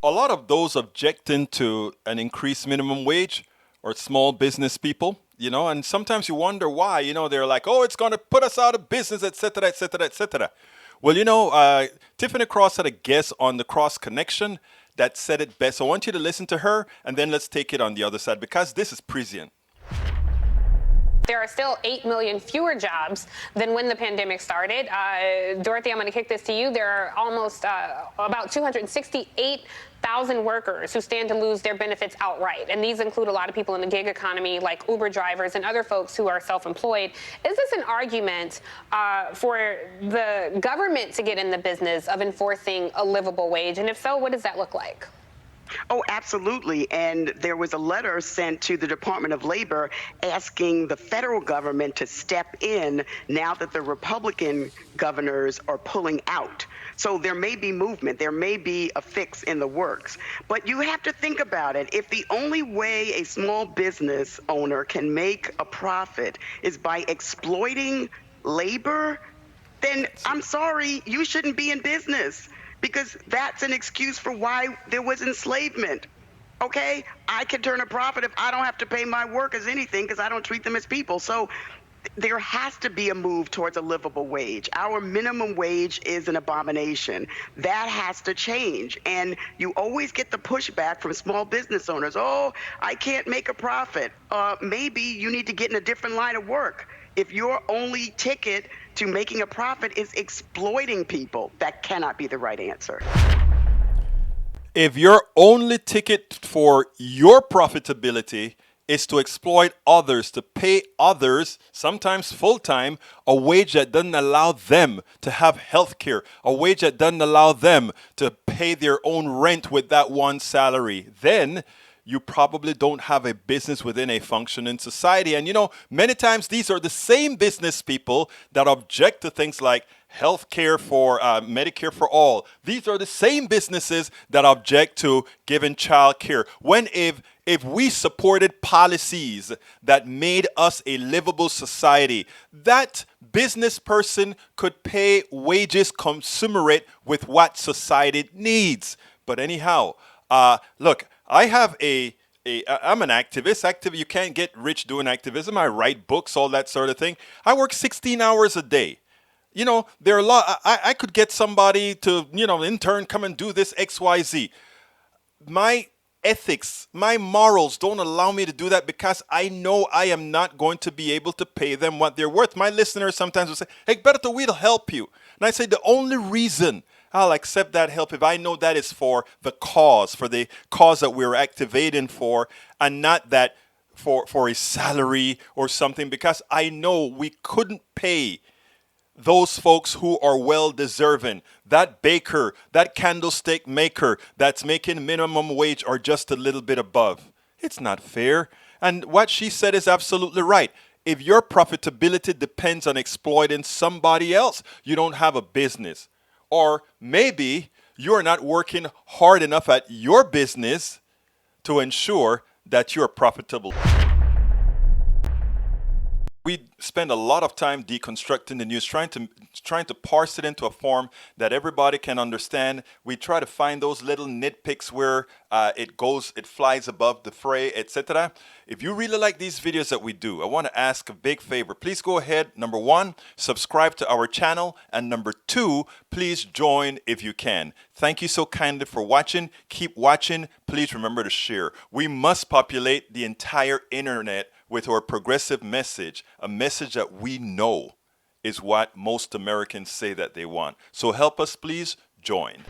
A lot of those objecting to an increased minimum wage are small business people, and sometimes you wonder why. They're like, oh, it's going to put us out of business, etc., etc., etc. Well, Tiffany Cross had a guest on the Cross Connection that said it best. I want you to listen to her, and then let's take it on the other side because this is prescient. There are still 8 million fewer jobs than when the pandemic started. Dorothy, I'm going to kick this to you. There are almost about 268,000 workers who stand to lose their benefits outright. And these include a lot of people in the gig economy, like Uber drivers and other folks who are self-employed. Is this an argument for the government to get in the business of enforcing a livable wage? And if so, what does that look like? Oh, absolutely. And there was a letter sent to the Department of Labor asking the federal government to step in now that the Republican governors are pulling out. So there may be movement. There may be a fix in the works. But you have to think about it. If the only way a small business owner can make a profit is by exploiting labor, then I'm sorry, you shouldn't be in business. Because that's an excuse for why there was enslavement. Okay? I can turn a profit if I don't have to pay my workers anything because I don't treat them as people. So there has to be a move towards a livable wage. Our minimum wage is an abomination. That has to change. And you always get the pushback from small business owners. Oh, I can't make a profit. Maybe you need to get in a different line of work. If your only ticket to making a profit is exploiting people, that cannot be the right answer. If your only ticket for your profitability is to exploit others, to pay others, sometimes full-time, a wage that doesn't allow them to have health care, a wage that doesn't allow them to pay their own rent with that one salary, then you probably don't have a business within a functioning society. And many times these are the same business people that object to things like health care for Medicare for all. These are the same businesses that object to giving child care. When if we supported policies that made us a livable society, that business person could pay wages commensurate with what society needs. But anyhow, look, I'm an activist. You can't get rich doing activism. I write books, all that sort of thing. I work 16 hours a day. There are a lot. I could get somebody to, intern, come and do this X, Y, Z. My ethics, my morals don't allow me to do that because I know I am not going to be able to pay them what they're worth. My listeners sometimes will say, hey, Berto, we'll help you. And I say the only reason I'll accept that help if I know that is for the cause that we're activating for, and not that for a salary or something, because I know we couldn't pay those folks who are well deserving. That baker, that candlestick maker that's making minimum wage or just a little bit above. It's not fair. And what she said is absolutely right. If your profitability depends on exploiting somebody else, you don't have a business. Or maybe you're not working hard enough at your business to ensure that you're profitable. We spend a lot of time deconstructing the news, trying to parse it into a form that everybody can understand. We try to find those little nitpicks where it flies above the fray, etc. If you really like these videos that we do, I want to ask a big favor. Please go ahead, number one, subscribe to our channel, and number two, please join if you can. Thank you so kindly for watching. Keep watching. Please remember to share. We must populate the entire internet with our progressive message, a message that we know is what most Americans say that they want. So help us, please join.